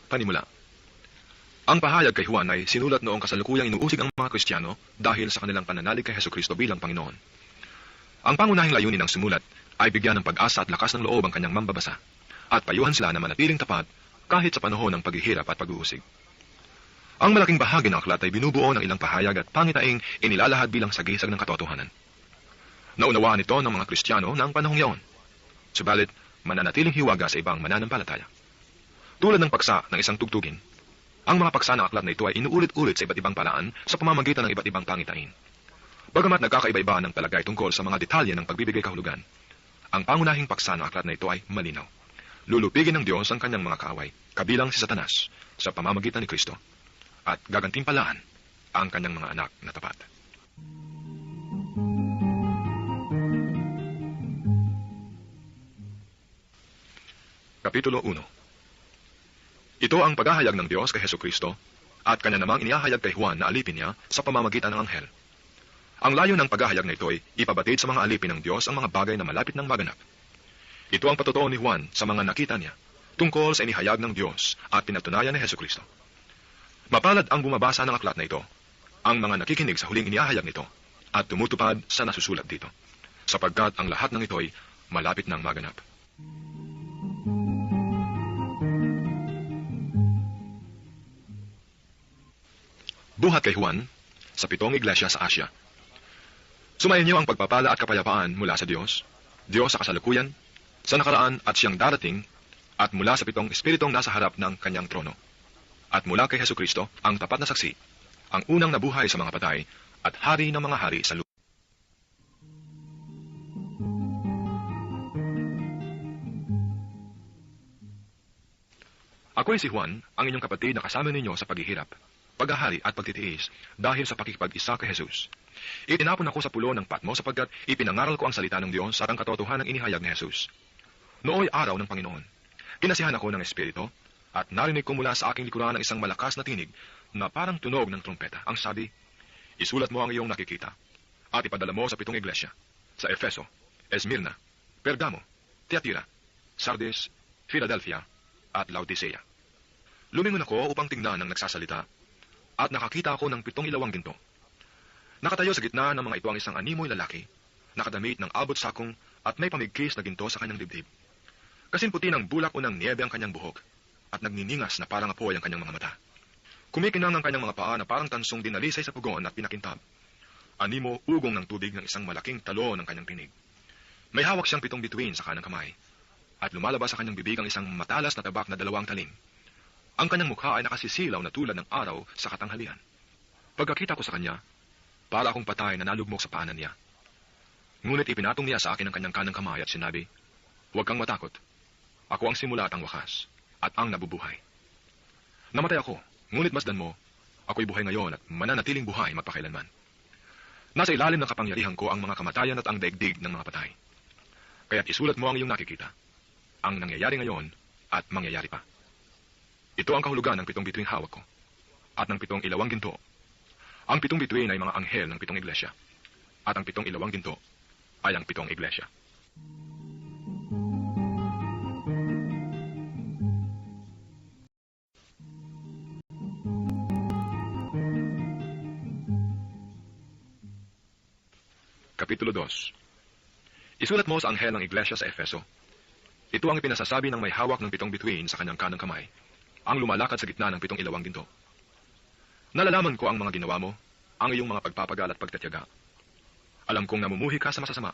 Panimula. Ang pahayag kay Juan ay sinulat noong kasalukuyang inuusig ang mga Kristiyano dahil sa kanilang pananalig kay Hesukristo bilang Panginoon. Ang pangunahing layunin ng sumulat ay bigyan ng pag-asa at lakas ng loob ang kanyang mambabasa at payuhan sila na manatiling tapat kahit sa panahon ng paghihirap at pag-uusig. Ang malaking bahagi ng aklat ay binubuo ng ilang pahayag at pangitaing inilalahad bilang sagisag ng katotohanan. Naunawaan ito ng mga Kristiyano ng panahong yaon. Subalit, mananatiling hiwaga sa ibang mananampalataya. Tulad ng paksa ng isang tugtugin, ang mga paksa ng aklat na ito ay inuulit-ulit sa iba't ibang paraan sa pamamagitan ng iba't ibang pangitain. Bagamat nagkakaiba-iba ng palagay tungkol sa mga detalye ng pagbibigay kahulugan, ang pangunahing paksa ng aklat na ito ay malinaw. Lulupigin ng Diyos ang kanyang mga kaaway, kabilang si Satanas, sa pamamagitan ni Kristo, at gagantimpalaan ang kanyang mga anak na tapat. Kapitulo 1. Ito ang paghahayag ng Diyos kay Hesukristo at kanya namang inihahayag kay Juan na alipin niya sa pamamagitan ng anghel. Ang layo ng paghahayag na ito ay ipabatid sa mga alipin ng Diyos ang mga bagay na malapit ng maganap. Ito ang patotoo ni Juan sa mga nakita niya tungkol sa inihayag ng Diyos at pinatunayan ni Hesukristo. Mapalad ang bumabasa ng aklat na ito, ang mga nakikinig sa huling inihahayag nito at tumutupad sa nasusulat dito, sapagkat ang lahat ng ito ay malapit ng maganap. Buhat kay Juan sa 7 iglesia sa Asya. Sumayin niyo ang pagpapala at kapayapaan mula sa Diyos sa kasalukuyan, sa nakaraan at siyang darating, at mula sa 7 espiritong nasa harap ng kanyang trono, at mula kay Hesukristo, ang tapat na saksi, ang unang nabuhay sa mga patay, at hari ng mga hari sa lupa. Ako'y si Juan, ang inyong kapatid na kasama ninyo sa paghihirap, paghahari at pagtitiis dahil sa pakikipag-isa kay Jesus. Itinapon ako sa pulo ng Patmos sapagkat ipinangaral ko ang salita ng Diyos at ang katotohanan ng inihayag ni Jesus. Nooy araw ng Panginoon, kinasihan ako ng Espiritu at narinig ko mula sa aking likuran ng isang malakas na tinig na parang tunog ng trumpeta. Ang sabi, isulat mo ang iyong nakikita at ipadala mo sa 7 iglesia, sa Efeso, Esmirna, Pergamo, Tiatira, Sardis, Philadelphia at Laodicea. Lumingon ako upang tingnan ang nagsasalita at nakakita ako ng 7 ilawang ginto. Nakatayo sa gitna ng mga ito ang isang animoy lalaki, nakadamit ng abot sakong at may pamigkis na ginto sa kanyang dibdib. Kasimputi ng bulak o ng niebe ang kanyang buhok, at nagniningas na parang apoy ang kanyang mga mata. Kumikinang ang kanyang mga paa na parang tansong dinalisay sa pugon at pinakintab. Animo ugong ng tubig ng isang malaking talo ng kanyang tinig. May hawak siyang 7 bituin sa kanang kamay, at lumalabas sa kanyang bibig ang isang matalas na tabak na 2 talim. Ang kanyang mukha ay nakasisilaw na tulad ng araw sa katanghalian. Pagkakita ko sa kanya, para akong patay na nalugmok sa paanan niya. Ngunit ipinatong niya sa akin ang kanyang kanang kamay at sinabi, huwag kang matakot. Ako ang simula at ang wakas, at ang nabubuhay. Namatay ako, ngunit masdan mo, ako'y buhay ngayon at mananatiling buhay magpakailanman. Nasa ilalim ng kapangyarihan ko ang mga kamatayan at ang daigdig ng mga patay. Kaya't isulat mo ang iyong nakikita, ang nangyayari ngayon at mangyayari pa. Ito ang kahulugan ng 7 bituing hawak ko, at ng 7 ilawang ginto. Ang 7 bituin ay mga anghel ng 7 iglesia, at ang 7 ilawang ginto ay ang 7 iglesia. Kapitulo 2. Isulat mo sa anghel ng iglesia sa Efeso. Ito ang ipinasasabi ng may hawak ng 7 bituin sa kanyang kanang kamay, ang lumalakad sa gitna ng 7 ilawang ginto. Nalalaman ko ang mga ginawa mo, ang iyong mga pagpapagal at pagtatyaga. Alam kong namumuhi ka sa masasama.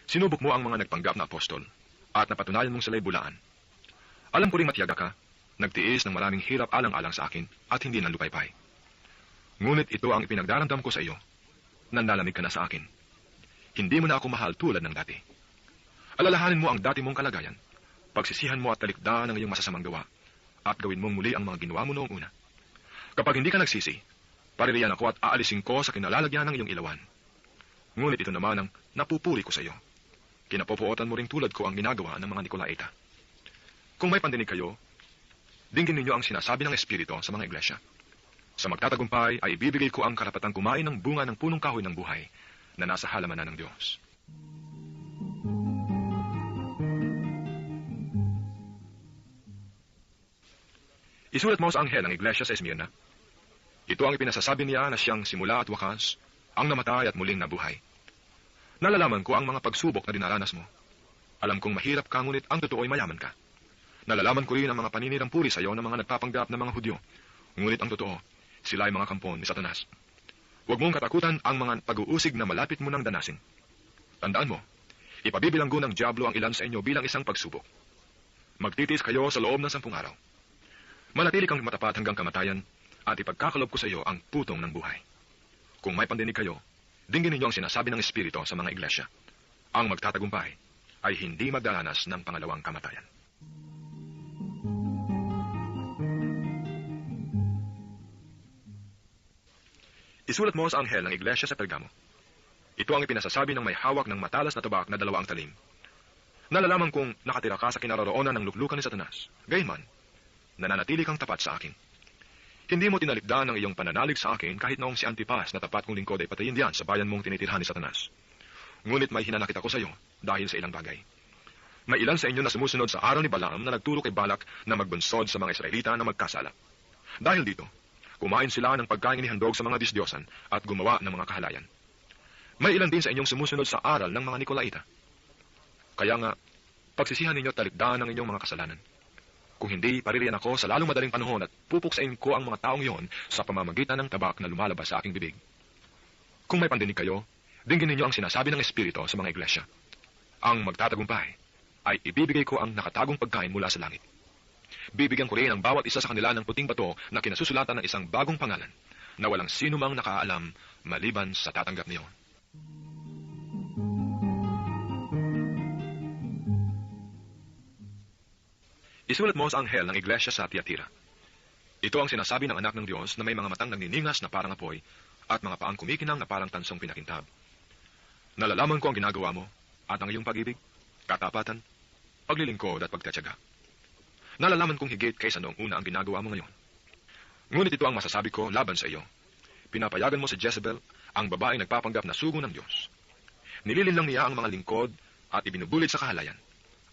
Sinubok mo ang mga nagpanggap na apostol, at napatunayan mong sila'y bulaan. Alam ko rin matyaga ka, nagtiis ng maraming hirap alang-alang sa akin, at hindi nanlupaypay. Ngunit ito ang ipinagdaramdam ko sa iyo, nanlalamig ka na sa akin. Hindi mo na ako mahal tulad ng dati. Alalahanin mo ang dati mong kalagayan, pagsisihan mo at talikdan ng iyong masasamang gawa, at gawin mong muli ang mga ginawa mo noong una. Kapag hindi ka nagsisi, paririyan ako at aalisin ko sa kinalalagyan ng iyong ilawan. Ngunit ito naman ang napupuri ko sa iyo. Kinapopuotan mo ring tulad ko ang ginagawa ng mga Nikolaita. Kung may pandinig kayo, dinggin ninyo ang sinasabi ng Espiritu sa mga iglesia. Sa magtatagumpay ay ibibigay ko ang karapatang kumain ng bunga ng punong kahoy ng buhay na nasa halamanan ng Diyos. Isulat mo sa anghel ng iglesia sa Esmirna. Ito ang ipinasasabi niya na siyang simula at wakas, ang namatay at muling nabuhay. Nalalaman ko ang mga pagsubok na dinaranas mo. Alam kong mahirap ka, ngunit ang totoo ay mayaman ka. Nalalaman ko rin ang mga paninirampuri sa iyo ng mga nagpapanggap na mga Hudyo. Ngunit ang totoo, sila ay mga kampon ni Satanas. Huwag mong katakutan ang mga pag-uusig na malapit mo nang danasin. Tandaan mo, ipabibilanggo ng Diablo ang ilan sa inyo bilang isang pagsubok. Magtitis kayo sa loob ng 10 araw. Manatili kang matapat hanggang kamatayan at ipagkakalob ko sa iyo ang putong ng buhay. Kung may pandinig kayo, dinggin ninyo ang sinasabi ng Espiritu sa mga iglesia. Ang magtatagumpay ay hindi magdaranas ng pangalawang kamatayan. Isulat mo sa anghel ng iglesia sa Pergamo. Ito ang ipinasasabi ng may hawak ng matalas na tabak na 2 ang talim. Nalalaman kong nakatira ka sa kinaroroonan ng luklukan ni Satanas. Gayunman, nananatili kang tapat sa akin. Hindi mo tinalikdan ang iyong pananalig sa akin kahit noong si Antipas na tapat kong lingkod ay patayin diyan sa bayan mong tinitirhan ni Satanas. Ngunit may hinanakit ako sa iyo dahil sa ilang bagay. May ilan sa inyo na sumusunod sa araw ni Balaam na nagturo kay Balak na magbunsod sa mga Israelita na magkasala. Dahil dito, kumain sila ng pagkain inihandog sa mga disdiyosan at gumawa ng mga kahalayan. May ilan din sa inyong sumusunod sa aral ng mga Nikolaita. Kaya nga, pagsisihan ninyo talikdan ang inyong mga kasalanan. Kung hindi, paririyan ako sa lalong madaling panahon at pupuksain ko ang mga taong iyon sa pamamagitan ng tabak na lumalabas sa aking bibig. Kung may pandinig kayo, dinggin ninyo ang sinasabi ng Espiritu sa mga iglesia. Ang magtatagumpay ay ibibigay ko ang nakatagong pagkain mula sa langit. Bibigyan ko rin ang bawat isa sa kanila ng puting bato na kinasusulatan ng isang bagong pangalan na walang sino mang nakaalam maliban sa tatanggap niyon. Isulat mo sa anghel ng iglesia sa Tiatira. Ito ang sinasabi ng anak ng Diyos na may mga matang nagniningas na parang apoy at mga paang kumikinang na parang tansong pinakintab. Nalalaman ko ang ginagawa mo at ang iyong pag-ibig, katapatan, paglilingkod at pagtatyaga. Nalalaman kong higit kaysa noong una ang ginagawa mo ngayon. Ngunit ito ang masasabi ko laban sa iyo. Pinapayagan mo si Jezebel, ang babaeng nagpapanggap na sugo ng Diyos. Nililinlang niya ang mga lingkod at ibinubulit sa kahalayan,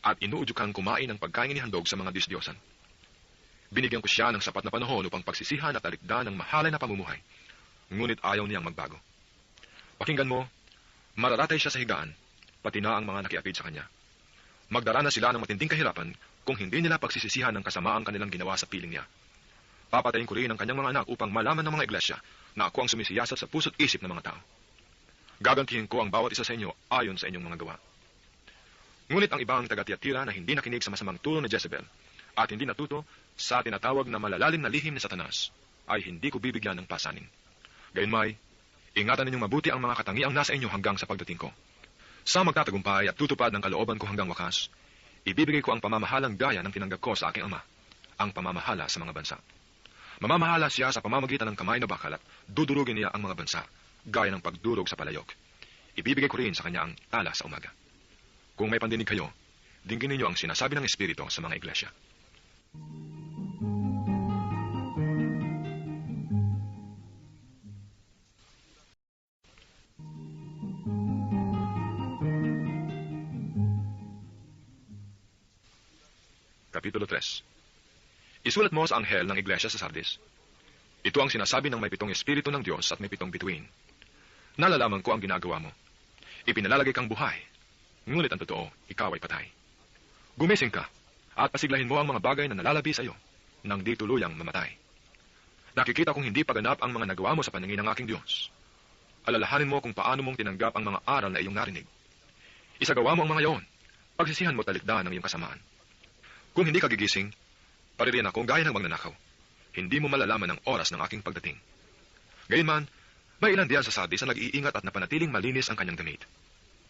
at inuudyukang kumain ng pagkain inihandog sa mga disdiyosan. Binigyan ko siya ng sapat na panahon upang pagsisihan at talikdan ng mahalay na pamumuhay. Ngunit ayaw niyang magbago. Pakinggan mo, mararatay siya sa higaan, pati na ang mga nakiapid sa kanya. Magdarana sila ng matinding kahirapan kung hindi nila pagsisisihan ng kasamaang kanilang ginawa sa piling niya. Papatayin ko rin ang kanyang mga anak upang malaman ng mga iglesia na ako ang sumisiyasat sa puso't isip ng mga tao. Gagantihin ko ang bawat isa sa inyo ayon sa inyong mga gawa. Ngunit ang ibang taga-Tiatira na hindi nakinig sa masamang turo ni Jezebel at hindi natuto sa tinatawag na malalalim na lihim ni Satanas, ay hindi ko bibigyan ng pasanin. Gayunmay, ingatan ninyong mabuti ang mga katangiang nasa inyo hanggang sa pagdating ko. Sa magtatagumpay at tutupad ng kalooban ko hanggang wakas, ibibigay ko ang pamamahalang gaya ng tinanggap ko sa aking ama, ang pamamahala sa mga bansa. Mamamahala siya sa pamamagitan ng kamay na bakal at dudurugin niya ang mga bansa, gaya ng pagdurog sa palayok. Ibibigay ko rin sa kanya ang tala sa umaga. Kung may pandinig kayo, dinggin ninyo ang sinasabi ng Espiritu sa mga iglesia. Kapitulo 3. Isulat mo sa anghel ng iglesia sa Sardis. Ito ang sinasabi ng may 7 Espiritu ng Diyos at may 7 bituin. Nalalaman ko ang ginagawa mo. Ipinalalagay kang buhay, ngunit ang totoo, ikaw ay patay. Gumising ka, at pasiglahin mo ang mga bagay na nalalabi sa iyo, nang di tuluyang mamatay. Nakikita kong hindi paganap ang mga nagawa mo sa paningin ng aking Diyos. Alalahanin mo kung paano mong tinanggap ang mga aral na iyong narinig. Isagawa mo ang mga iyon, pagsisihan mo talikdan ng iyong kasamaan. Kung hindi ka gigising, paririyan ako gaya ng magnanakaw. Hindi mo malalaman ang oras ng aking pagdating. Gayunman, may ilan diyan sa Sardis na nag-iingat at napanatiling malinis ang kanyang damit.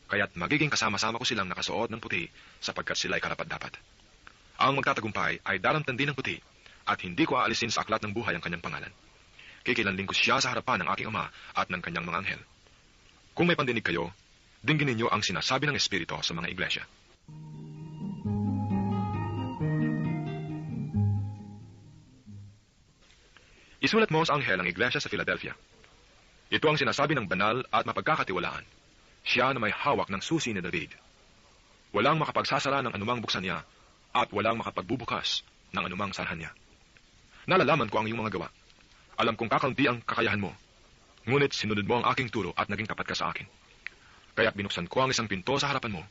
Kaya't magiging kasama-sama ko silang nakasuot ng puti sapagkat sila ay karapat-dapat. Ang magtatagumpay ay daramtan din ng puti at hindi ko aalisin sa aklat ng buhay ang kanyang pangalan. Kikilanling ko siya sa harapan ng aking ama at ng kanyang mga anghel. Kung may pandinig kayo, dinggin ninyo ang sinasabi ng Espiritu sa mga iglesia. Isulat mo sa anghel ng iglesia sa Philadelphia. Ito ang sinasabi ng banal at mapagkakatiwalaan. Siya na may hawak ng susi ni David. Walang makapagsasara ng anumang buksan niya at walang makapagbubukas ng anumang sarhan niya. Nalalaman ko ang iyong mga gawa. Alam kong kakaunti ang kakayahan mo. Ngunit sinunod mo ang aking turo at naging tapat ka sa akin. Kaya't binuksan ko ang isang pinto sa harapan mo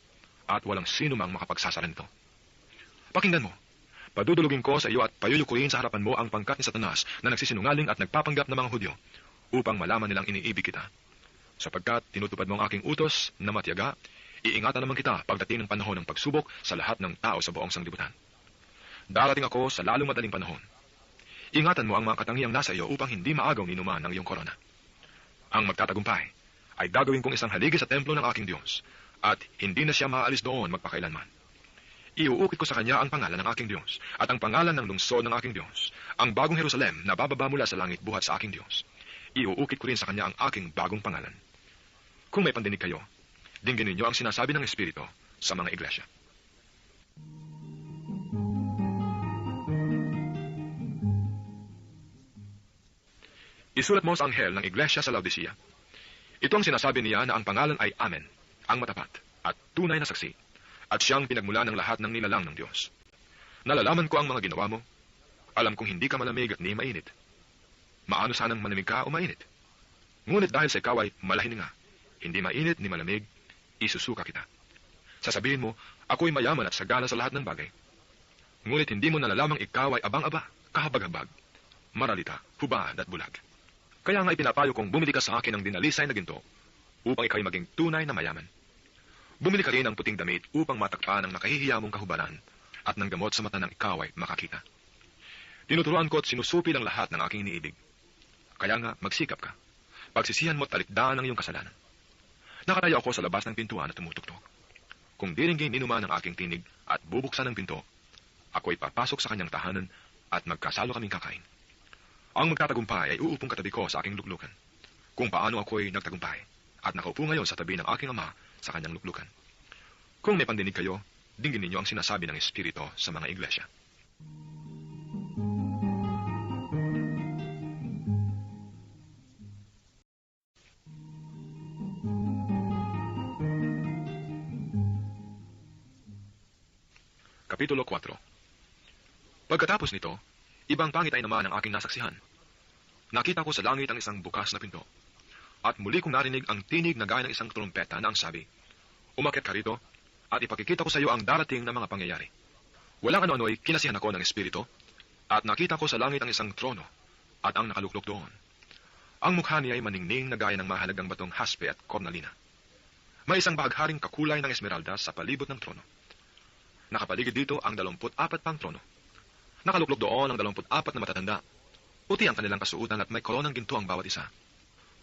at walang sino mang makapagsasara nito. Pakinggan mo. Padudulugin ko sa iyo at payuyukuin sa harapan mo ang pangkat ni Satanas na nagsisinungaling at nagpapanggap ng mga Hudyo upang malaman nilang iniibig kita. Sapagkat tinutupad mo ang aking utos na matiyaga, iingatan naman kita pagdating ng panahon ng pagsubok sa lahat ng tao sa buong sanglibutan. Darating ako sa lalong madaling panahon. Ingatan mo ang mga katangiang nasa iyo upang hindi maagaw ni numan ang iyong korona. Ang magtatagumpay ay gagawin kong isang haligi sa templo ng aking Diyos at hindi na siya maaalis doon magpakailanman. Iuukit ko sa kanya ang pangalan ng aking Diyos at ang pangalan ng lungsod ng aking Diyos, ang bagong Jerusalem na bababa mula sa langit buhat sa aking Diyos. Iuukit ko rin sa kanya ang aking bagong pangalan. Kung may pandinig kayo, dinggin ninyo ang sinasabi ng Espiritu sa mga iglesia. Isulat mo sa anghel ng iglesia sa Laodicea. Ito ang sinasabi niya na ang pangalan ay Amen, ang matapat at tunay na saksi, at siyang pinagmula ng lahat ng nilalang ng Diyos. Nalalaman ko ang mga ginawa mo. Alam kong hindi ka malamig at ni mainit. Maano sanang manamig ka o mainit. Ngunit dahil sa ikaw ay malahininga, hindi mainit ni malamig, isusuka kita. Sasabihin mo, ako'y mayaman at sagana sa lahat ng bagay. Ngunit hindi mo nalalamang ikaw ay abang-aba, kahabag-habag, maralita, hubad at bulag. Kaya nga ipinapayo kong bumili ka sa akin ng dinalisay na ginto upang ikaw'y maging tunay na mayaman. Bumili ka rin ng puting damit upang matakpan ang nakahihiya mong kahubaran at ng gamot sa mata ng ikaw ay makakita. Tinuturuan ko at sinusupi lang lahat ng aking iniibig. Kaya nga magsikap ka. Pagsisihan mo at talikdaan ang iyong kasalanan. Nakatayo ako sa labas ng pintuan at tumutuktok. Kung diringgin inuman ang aking tinig at bubuksan ang pinto, ako'y papasok sa kanyang tahanan at magkasalo kaming kakain. Ang magtatagumpay ay uupong katabi ko sa aking luklukan, kung paano ako'y nagtagumpay, at nakaupo ngayon sa tabi ng aking ama sa kanyang luklukan. Kung may pandinig kayo, dinggin ninyo ang sinasabi ng Espiritu sa mga iglesia. Kapitulo 4. Pagkatapos nito, ibang pangit ay naman ang aking nasaksihan. Nakita ko sa langit ang isang bukas na pinto. At muli kong narinig ang tinig na gaya ng isang trumpeta na ang sabi, umakyat ka rito, at ipakikita ko sa iyo ang darating na mga pangyayari. Walang ano-ano'y kinasihan ako ng Espiritu, at nakita ko sa langit ang isang trono, at ang nakaluklok doon. Ang mukha niya ay maningning na gaya ng mahalagang batong haspe at kornalina. May isang bahagharing kakulay ng esmeralda sa palibot ng trono. Nakapaligid dito ang 24 pang trono. Nakaluklok doon ang 24 na matatanda. Puti ang kanilang kasuotan at may koronang ginto ang bawat isa.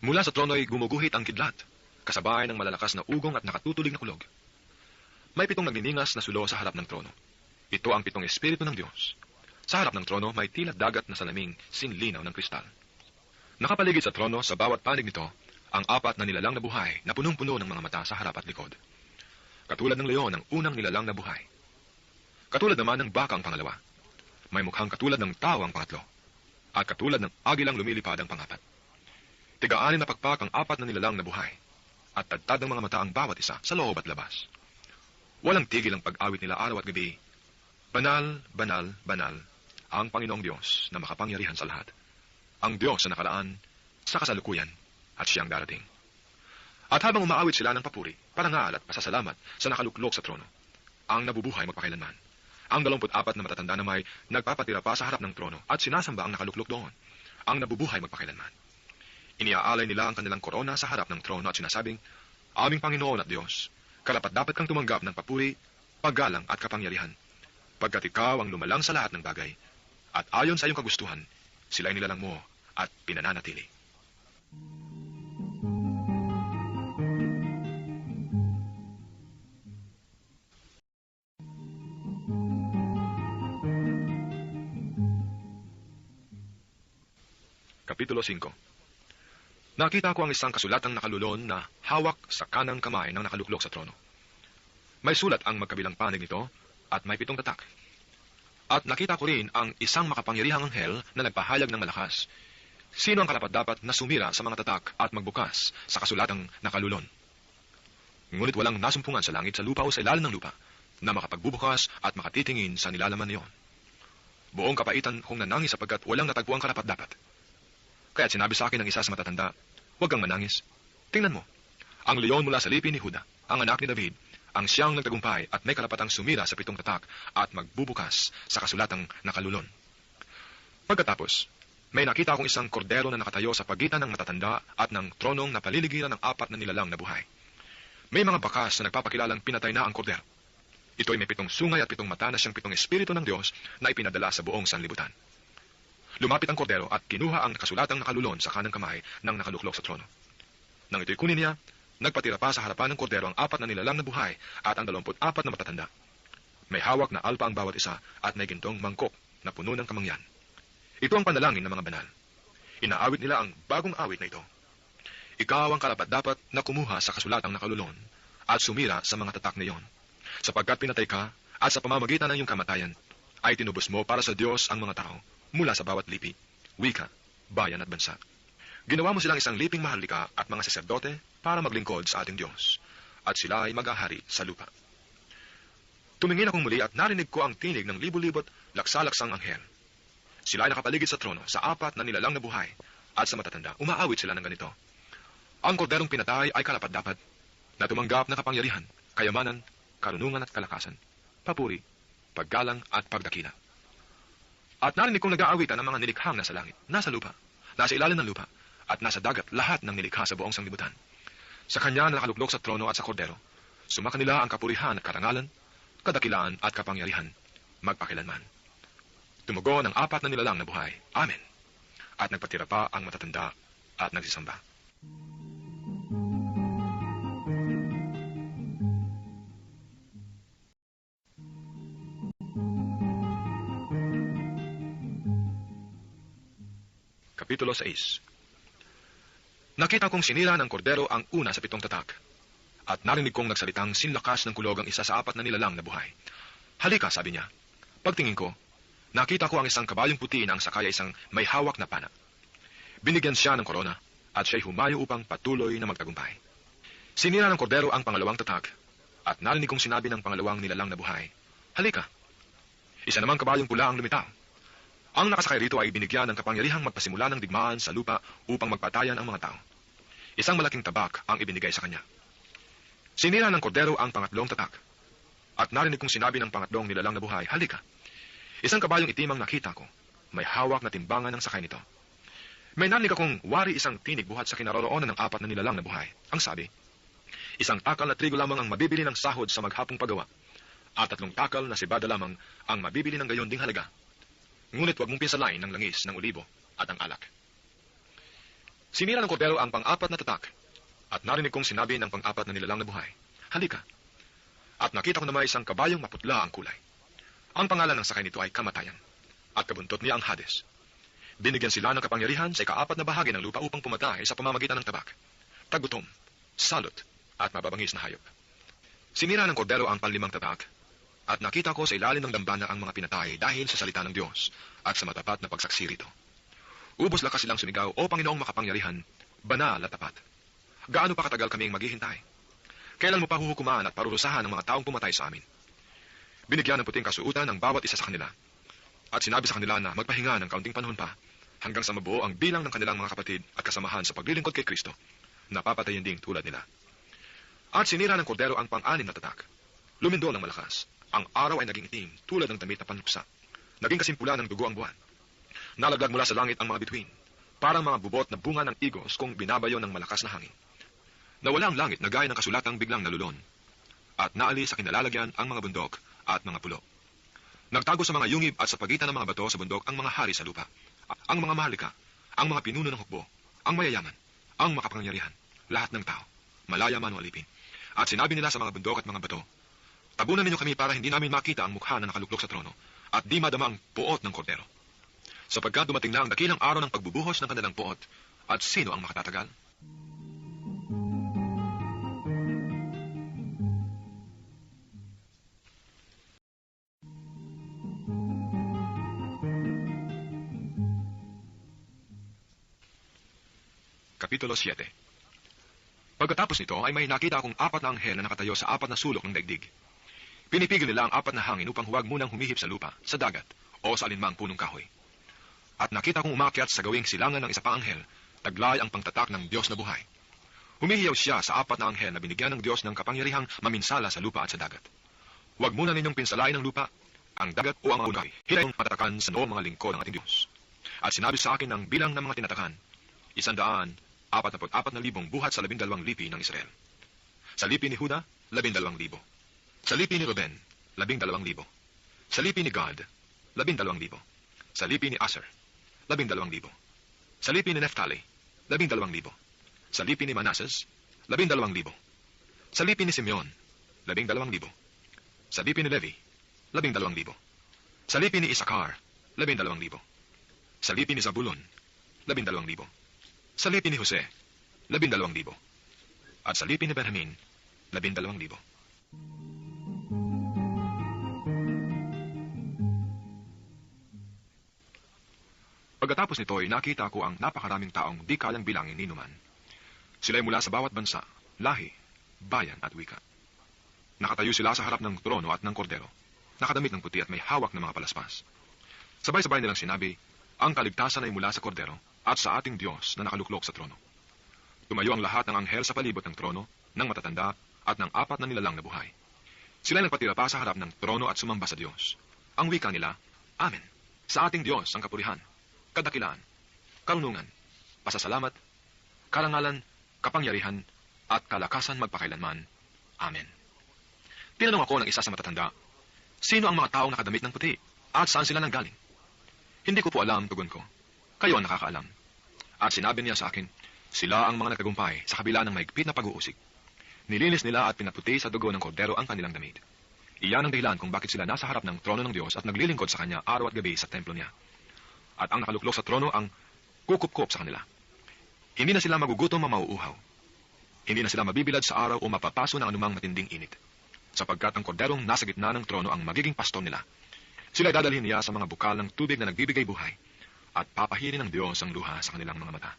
Mula sa trono ay gumuguhit ang kidlat, kasabay ng malalakas na ugong at nakatutulig na kulog. May 7 nagniningas na sulo sa harap ng trono. Ito ang 7 Espiritu ng Diyos. Sa harap ng trono may tila dagat na salaming sinlinaw ng kristal. Nakapaligid sa trono sa bawat panig nito ang 4 na nilalang na buhay na punong-puno ng mga mata sa harap at likod. Katulad ng leon ang unang nilalang na buhay. Katulad naman ng baka ang pangalawa. May mukhang katulad ng tao ang pangatlo, at katulad ng agilang lumilipad ang pangapat. Tiga-anim na pakpak ang 4 na nilalang na buhay, at tadtad ng mga mata ang bawat isa sa loob at labas. Walang tigil ang pag-awit nila araw at gabi. Banal, banal, banal, ang Panginoong Diyos na makapangyarihan sa lahat. Ang Diyos sa nakaraan, sa kasalukuyan, at siyang darating. At habang umaawit sila ng papuri, parangal at pasasalamat sa nakaluklok sa trono, ang nabubuhay magpakailanman. Ang 24 na matatanda na may nagpapatira pa sa harap ng trono at sinasamba ang nakaluklok doon. Ang nabubuhay magpakailanman. Iniaalay nila ang kanilang korona sa harap ng trono at sinasabing, aming Panginoon at Diyos, karapat-dapat kang tumanggap ng papuri, paggalang at kapangyarihan, pagkat ikaw ang lumalang sa lahat ng bagay, at ayon sa iyong kagustuhan, sila'y nilalang mo at pinananatili. Kapitulo 5. Nakita ko ang isang kasulatang nakalulon na hawak sa kanang kamay ng nakaluklok sa trono. May sulat ang magkabilang panig nito at may 7 tatak. At nakita ko rin ang isang makapangyarihang anghel na nagpahayag ng malakas. Sino ang karapat-dapat na sumira sa mga tatak at magbukas sa kasulatang nakalulon? Ngunit walang nasumpungan sa langit, sa lupa o sa ilalim ng lupa na makapagbubukas at makatitingin sa nilalaman niyon. Buong kapaitan kong nanangis sapagkat walang natagpuang karapat-dapat. Kaya sinabi sa akin ng isa sa matatanda, huwag kang manangis. Tingnan mo, ang leon mula sa lipi ni Huda, ang anak ni David, ang siyang nagtagumpay at may karapatang sumira sa 7 tatak at magbubukas sa kasulatang nakalulon. Pagkatapos, may nakita akong isang kordero na nakatayo sa pagitan ng matatanda at ng tronong na paliligiran ng 4 na nilalang na buhay. May mga bakas na nagpapakilalang pinatay na ang kordero. Ito'y may 7 sungay at 7 mata na siyang 7 espiritu ng Diyos na ipinadala sa buong sanlibutan. Lumapit ang kordero at kinuha ang kasulatang nakalulon sa kanang kamay ng nakaluklok sa trono. Nang ito'y kunin niya, nagpatira pa sa harapan ng kordero ang 4 na nilalang na buhay at ang 24 na matatanda. May hawak na alpa ang bawat isa at may gintong mangkok na puno ng kamangyan. Ito ang panalangin ng mga banal. Inaawit nila ang bagong awit na ito. Ikaw ang karapat-dapat na kumuha sa kasulatang nakalulon at sumira sa mga tatak na iyon. Sapagkat pinatay ka at sa pamamagitan ng iyong kamatayan ay tinubos mo para sa Diyos ang mga tao mula sa bawat lipi, wika, bayan at bansa. Ginawa mo silang isang liping maharlika at mga saserdote para maglingkod sa ating Diyos, at sila ay mag-ahari sa lupa. Tumingin akong muli at narinig ko ang tinig ng libo-libot laksa-laksang anghel. Sila ay nakapaligid sa trono sa 4 na nilalang na buhay at sa matatanda. Umaawit sila ng ganito. Ang korderong pinatay ay karapat-dapat na tumanggap ng kapangyarihan, kayamanan, karunungan at kalakasan, papuri, paggalang at pagdakila. At narinig kong nag-aawitan ang mga nilikhang nasa langit, nasa lupa, nasa ilalim ng lupa, at nasa dagat lahat ng nilikha sa buong sanglibutan. Sa kanya na nakaluklok sa trono at sa kordero, sumakanila ang kapurihan at karangalan, kadakilaan at kapangyarihan, magpakilanman. Tumugo ng 4 na nilalang na buhay, Amen. At nagpatira pa ang matatanda at nagsisamba. Kapitulo 6. Nakita kong sinira ng kordero ang una sa 7 tatak, at narinig kong nagsalitang sinlakas ng kulog ang isa sa 4 na nilalang na buhay. Halika, sabi niya. Pagtingin ko, nakita ko ang isang kabayong puti na ang sakay ay isang may hawak na pana. Binigyan siya ng korona, at siya'y humayo upang patuloy na magtagumpay. Sinira ng kordero ang pangalawang tatak, at narinig kong sinabi ng pangalawang nilalang na buhay, Halika. Isa namang kabayong pula ang lumitaw. Ang nakasakay rito ay binigyan ng kapangyarihang magpasimula ng digmaan sa lupa upang magpatayan ang mga tao. Isang malaking tabak ang ibinigay sa kanya. Sinira ng kordero ang pangatlong tatak, at narinig kong sinabi ng pangatlong nilalang na buhay, Halika. Isang kabayong itim ang nakita ko, may hawak na timbangan ng sakay nito. May narinig akong wari isang tinig buhat sa kinaroroonan ng 4 na nilalang na buhay. Ang sabi, isang takal na trigo lamang ang mabibili ng sahod sa maghapong paggawa, at 3 takal na sibada lamang ang mabibili ng gayon ding halaga. Ngunit huwag mong pinsalain ng langis ng olibo at ang alak. Sinira ng kordero ang pang-4 na tatak, at narinig kong sinabi ng pang-4 na nilalang na buhay, Halika. At nakita ko na may isang kabayong maputla ang kulay. Ang pangalan ng sakay nito ay Kamatayan, at kabuntot niya ang Hades. Binigyan sila ng kapangyarihan sa ika-4 na bahagi ng lupa upang pumatay sa pamamagitan ng tabak, tagutom, salot, at mababangis na hayop. Sinira ng kordero ang pang-5 tatak, at nakita ko sa ilalim ng dambana ang mga pinatay dahil sa salita ng Diyos at sa matapat na pagsaksi rito. Ubos lakas silang sumigaw, O Panginoong makapangyarihan, banal at tapat. Gaano pa katagal kaming maghihintay? Kailan mo pa huhukuman at parurusahan ng mga taong pumatay sa amin? Binigyan ng puting kasuutan ang bawat isa sa kanila, at sinabi sa kanila na magpahinga ng kaunting panahon pa hanggang sa mabuo ang bilang ng kanilang mga kapatid at kasamahan sa paglilingkod kay Kristo, napapatayin ding tulad nila. At sinira ng kordero ang pang-6 na tatak. Lumindol ng malakas. Ang araw ay naging itim, tulad ng damit na panluksa. Naging kasimpula ng dugo ang buwan. Nalaglag mula sa langit ang mga bituin, parang mga bubot na bunga ng igos kung binabayo ng malakas na hangin. Nawala ang langit na gaya ng kasulatang biglang nalulon, at naalis sa kinalalagyan ang mga bundok at mga pulo. Nagtago sa mga yungib at sa pagitan ng mga bato sa bundok ang mga hari sa lupa, ang mga mahalika, ang mga pinuno ng hukbo, ang mayayaman, ang makapangyarihan, lahat ng tao, malaya man o alipin. At sinabi nila sa mga bundok at mga bato, Tabunan ninyo kami para hindi namin makita ang mukha na nakaluklok sa trono at di madama ang puot ng kordero. Sapagkat dumating na ang dakilang araw ng pagbubuhos ng kanilang puot, at sino ang makatatagal? Kapitulo 7. Pagkatapos nito ay may nakita akong 4 na anghel na nakatayo sa 4 na sulok ng daigdig. Pinipigil nila ang 4 na hangin upang huwag munang humihip sa lupa, sa dagat, o sa alinmang punong kahoy. At nakita kong umakyat sa gawing silangan ng isa pang anghel, taglay ang pangtatak ng Diyos na buhay. Humihiyaw siya sa apat na anghel na binigyan ng Diyos ng kapangyarihang maminsala sa lupa at sa dagat. Huwag muna ninyong pinsalain ang lupa, ang dagat o ang ulay, hilay ang patatakan sa noong mga lingkod ng ating Diyos. At sinabi sa akin ng bilang ng mga tinatakan, 144,000 buhat sa 12 lipi ng Israel. Sa lipi ni Huda, 12,000. Sa lipi ni Ruben, 12,000. Sa lipi ni Gad, 12,000. Sa lipi ni Aser, 12,000. Sa lipi ni Neftali, 12,000. Sa lipi ni Manases, 12,000. Sa lipi ni Simeon, 12,000. Sa lipi ni Levi, 12,000. Sa lipi ni Isakar, 12,000. Sa lipi ni Zabulon, 12,000. Sa lipi ni Jose, 12,000. At sa lipi ni Benjamin, 12,000. Pagkatapos nito'y nakita ko ang napakaraming taong di kayang bilangin ni numan. Sila'y mula sa bawat bansa, lahi, bayan at wika. Nakatayo sila sa harap ng trono at ng kordero, nakadamit ng puti at may hawak na mga palaspas. Sabay-sabay nilang sinabi, ang kaligtasan ay mula sa kordero at sa ating Diyos na nakaluklok sa trono. Tumayo ang lahat ng anghel sa palibot ng trono, ng matatanda at ng apat na nilalang na buhay. Sila'y nagpatira pa sa harap ng trono at sumamba sa Diyos. Ang wika nila, Amen. Sa ating Diyos ang kapurihan, kadakilaan, karunungan, pasasalamat, karangalan, kapangyarihan, at kalakasan magpakailanman. Amen. Tinanong ako ng isa sa matatanda, sino ang mga taong nakadamit ng puti at saan sila nanggaling? Hindi ko po alam, tugon ko. Kayo ang nakakaalam. At sinabi niya sa akin, sila ang mga nagtagumpay sa kabila ng mahigpit na pag-uusig. Nilinis nila at pinaputi sa dugo ng kordero ang kanilang damit. Iyan ang dahilan kung bakit sila nasa harap ng trono ng Diyos at naglilingkod sa Kanya araw at gabi sa templo niya. At ang nakaluklok sa trono ang kukup-kup sa kanila. Hindi na sila magugutom o mauuhaw. Hindi na sila mabibilad sa araw o mapapaso ng anumang matinding init. Sapagkat ang korderong nasa gitna ng trono ang magiging pastor nila. Sila dadalhin niya sa mga bukal ng tubig na nagbibigay buhay at papahirin ng Diyos ang luha sa kanilang mga mata.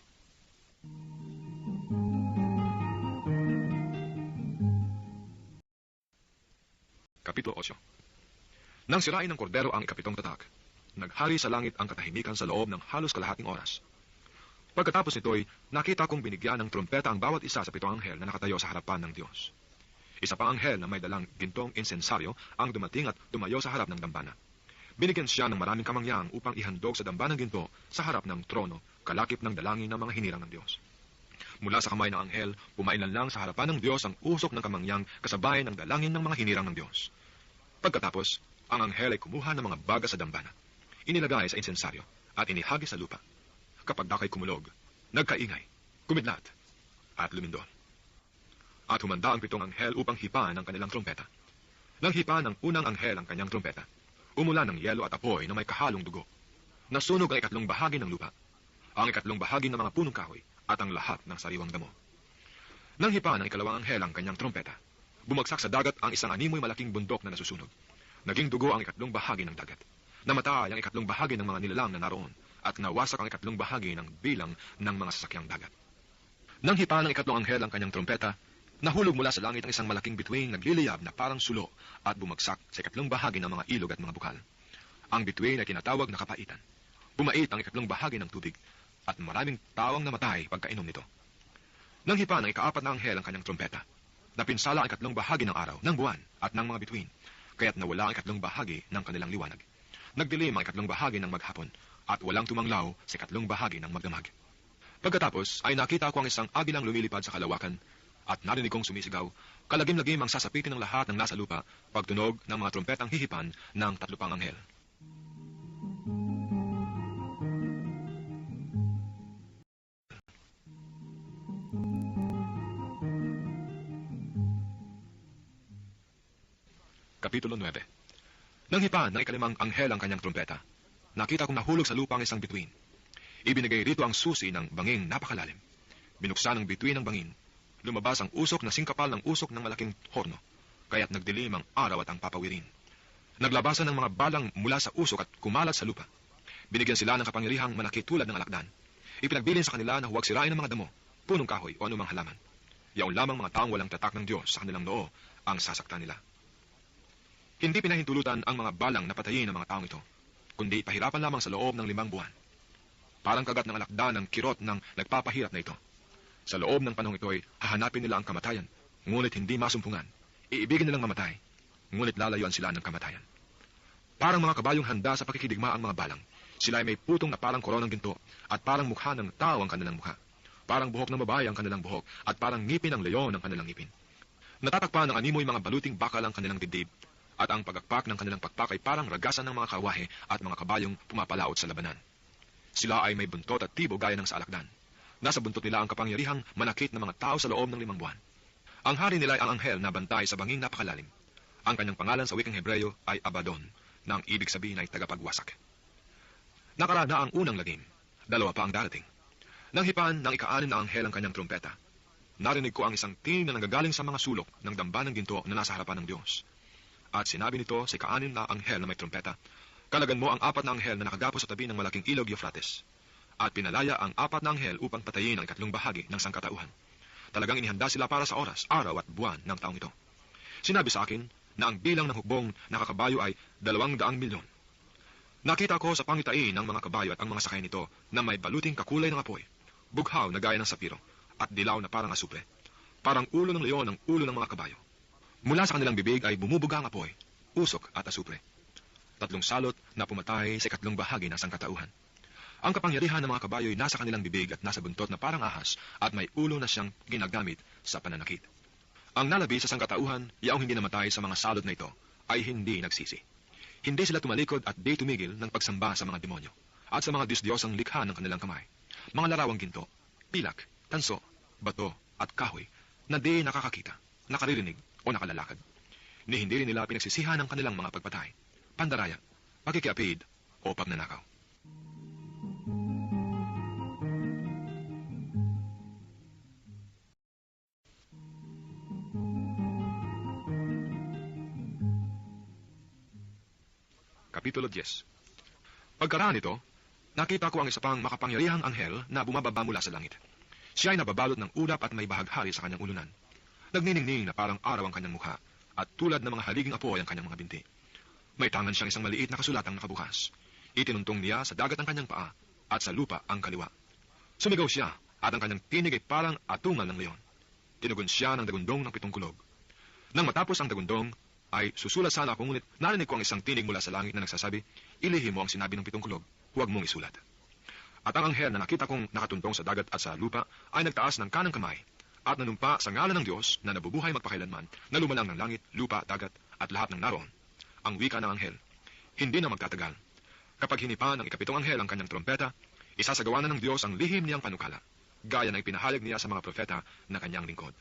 Kapitulo 8. Nang sirain ng kordero ang ikapitong tatak, naghari sa langit ang katahimikan sa loob ng halos kalahating oras. Pagkatapos nito'y, nakita kong binigyan ng trumpeta ang bawat isa sa 7 anghel na nakatayo sa harapan ng Diyos. Isa pang anghel na may dalang gintong insensaryo ang dumating at tumayo sa harap ng dambana. Binigyan siya ng maraming kamangyang upang ihandog sa dambanang ginto sa harap ng trono, kalakip ng dalangin ng mga hinirang ng Diyos. Mula sa kamay ng anghel, pumailan lang sa harapan ng Diyos ang usok ng kamangyang kasabay ng dalangin ng mga hinirang ng Diyos. Pagkatapos, ang anghel ay kumuha ng mga baga sa dambana, inilagay sa insensaryo at inihagi sa lupa. Kapag dakay kumulog, nagkaingay, kumidlat, at lumindol. At humanda ang 7 anghel upang hipa ng kanilang trompeta. Nang hipa ng unang anghel ang kanyang trompeta, umulan ng yelo at apoy na may kahalong dugo. Nasunog ang 2 bahagi ng lupa, ang 2 bahagi ng mga punong kahoy, at ang lahat ng sariwang damo. Nang hipa ng 2 anghel ang kanyang trompeta, bumagsak sa dagat ang isang animoy malaking bundok na nasusunog. Naging dugo ang 2 bahagi ng dagat. Namatay ang 2 bahagi ng mga nilalang na naroon, at nawasak ang 2 bahagi ng bilang ng mga sasakyang dagat. Nang hipa ng 2 anghel ang kanyang trompeta, nahulog mula sa langit ang isang malaking bituing nagliliyab na parang sulo at bumagsak sa 2 bahagi ng mga ilog at mga bukal. Ang bituin ay tinatawag na kapaitan. Bumait ang 2 bahagi ng tubig at maraming tawang namatay pagkainom nito. Nang hipa ng 4 na anghel ang kanyang trompeta, napinsala ang 2 bahagi ng araw, ng buwan at ng mga bituin, kaya't nawala ang 2 bahagi ng kanilang liwanag. Nagdilim ang 2 bahagi ng maghapon at walang tumanglaw sa 2 bahagi ng magdamag. Pagkatapos ay nakita ko ang isang agilang lumilipad sa kalawakan at narinig kong sumisigaw, kalagim-lagim ang sasapitin ng lahat ng nasa lupa pagtunog ng mga trompetang hihipan ng 3 pang anghel. Kapitulo 9. Nang hipa ng 5 anghel ang kanyang trompeta, nakita kong nahulog sa lupa ang isang bituin. Ibinigay rito ang susi ng banging napakalalim. Binuksan ng bituin ng bangin. Lumabas ang usok na singkapal ng usok ng malaking horno, kaya't nagdilim ang araw at ang papawirin. Naglabasan ng mga balang mula sa usok at kumalat sa lupa. Binigyan sila ng kapangyarihang malaki tulad ng alakdan. Ipinagbilin sa kanila na huwag sirain ng mga damo, punong kahoy o anumang halaman. Yaon lamang mga taong walang tatak ng Diyos sa kanilang noo ang sasaktan nila. Hindi pinahintulutan ang mga balang na patayin ng mga taong ito. kundi pahirapan lamang sa loob ng 5 buwan. Parang kagat ng alakda ng kirot ng nagpapahirap na ito. Sa loob ng panahong ito ay hahanapin nila ang kamatayan, ngunit hindi masumpungan. Iibigin nilang mamatay, ngunit lalayuan sila ng kamatayan. Parang mga kabayong handa sa pakikidigma ang mga balang. Sila ay may putong na parang koronang ginto at parang mukha ng tao ang kanilang mukha. Parang buhok ng babae ang kanilang buhok at parang ngipin ng leon ang kanilang ngipin. Natatakpan ng animoy mga baluting bakal ang kanilang dibdib at ang pagakpak ng kanilang pakpak ay parang ragasan ng mga karwahe at mga kabayong pumapalaot sa labanan. Sila ay may buntot at tibo gaya ng sa alakdan. Nasa buntot nila ang kapangyarihang manakit ng mga tao sa loob ng 5 buwan. Ang hari nila ay ang anghel na bantay sa banging napakalalim. Ang kanyang pangalan sa wikang Hebreyo ay Abaddon, na ang ibig sabihin ay tagapagwasak. Nakarana ang unang lagim, 2 pa ang darating. Nang hipan ng ika-6 na anghel ang kanyang trumpeta, narinig ko ang isang tinig na nanggagaling sa mga sulok ng damba ng ginto na nasa harapan ng Diyos. At sinabi nito sa ika-6 na anghel na may trumpeta, "Kalagan mo ang 4 na anghel na nakagapo sa tabi ng malaking ilog Euphrates." At pinalaya ang 4 na anghel upang patayin ang 3 bahagi ng sangkatauhan. Talagang inihanda sila para sa oras, araw at buwan ng taong ito. Sinabi sa akin na ang bilang ng hukbong nakakabayo ay 200 milyon. Nakita ko sa pangitain ng mga kabayo at ang mga sakay nito na may baluting kakulay ng apoy, bughaw na gaya ng sapiro, at dilaw na parang asupre. Parang ulo ng leon ang ulo ng mga kabayo. Mula sa kanilang bibig ay bumubuga ang apoy, usok at asupre. 3 salot na pumatay sa 3 bahagi ng sangkatauhan. Ang kapangyarihan ng mga kabayo ay nasa kanilang bibig at nasa buntot na parang ahas at may ulo na siyang ginagamit sa pananakit. Ang nalabi sa sangkatauhan, yaong hindi namatay sa mga salot na ito, ay hindi nagsisi. Hindi sila tumalikod at di tumigil ng pagsamba sa mga demonyo at sa mga Diyos-Diyosang likha ng kanilang kamay. Mga larawang ginto, pilak, tanso, bato at kahoy na di nakakakita, nakaririnig o nakalalakad. Ni hindi rin nila pinagsisihan ang kanilang mga pagpatay, pandaraya, pakikiapid o pagnanakaw. Kapitulo 10. Pagkaraan nito, nakita ko ang isa pang makapangyarihang anghel na bumababa mula sa langit. Siya ay nababalot ng ulap at may bahaghari sa kanyang ulunan. Nagniningning na parang araw ang kanyang mukha at tulad ng mga haliging apoy ang kanyang mga binti. May tangan siyang isang maliit na kasulatang nakabukas. Itinuntong niya sa dagat ang kanyang paa at sa lupa ang kaliwa. Sumigaw siya at ang kanyang tinig ay parang atungal ng leon. Tinugon siya ng dagundong ng 7 kulog. Nang matapos ang dagundong, ay susulat sana ako, ngunit narinig ko ang isang tinig mula sa langit na nagsasabi, "Ilihim mo ang sinabi ng 7 kulog, huwag mong isulat." At ang anghel na nakita kong nakatuntong sa dagat at sa lupa ay nagtaas ng kanang kamay at nanumpa sa ngalan ng Diyos na nabubuhay magpakailanman, na lumalang ng langit, lupa, dagat at lahat ng naroon. Ang wika ng anghel, hindi na magtatagal. Kapag hinipa ng ika-7 anghel ang kanyang trompeta, isasagawa na ng Diyos ang lihim niyang panukala, gaya ng ipinahayag niya sa mga propeta na kanyang lingkod.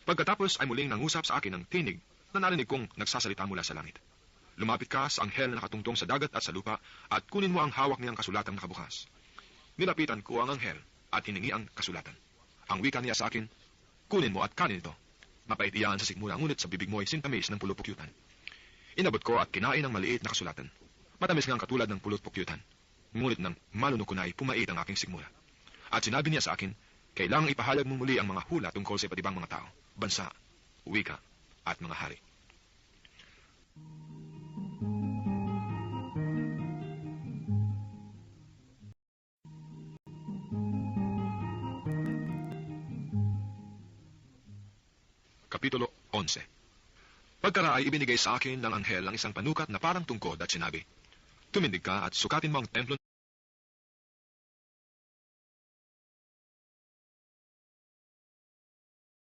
Pagkatapos ay muling nangusap sa akin ng tinig na narinig kong nagsasalita mula sa langit. "Lumapit ka sa anghel na nakatungtong sa dagat at sa lupa at kunin mo ang hawak niyang kasulatang nakabukas." Nilapitan ko ang anghel at hiningi ang kasulatan. Ang wika niya sa akin, "Kunin mo at kanin ito. Mapait iyan sa sikmura, ngunit sa bibig mo ay sintamis ng pulot-pukyutan." Inabot ko at kinain ang maliit na kasulatan. Matamis ngang katulad ng pulot-pukyutan. Ngunit nang malunok ko na ay pumait ang aking sikmura. At sinabi niya sa akin, "Kailangang ipahayag mo muli ang mga hula tungkol sa iba't ibang mga tao, bansa, wika, at mga hari." Kapitulo 11. Pagkara ay ibinigay sa akin ng anghel ang isang panukat na parang tungkod at sinabi, "Tumindig ka at sukatin mo ang templo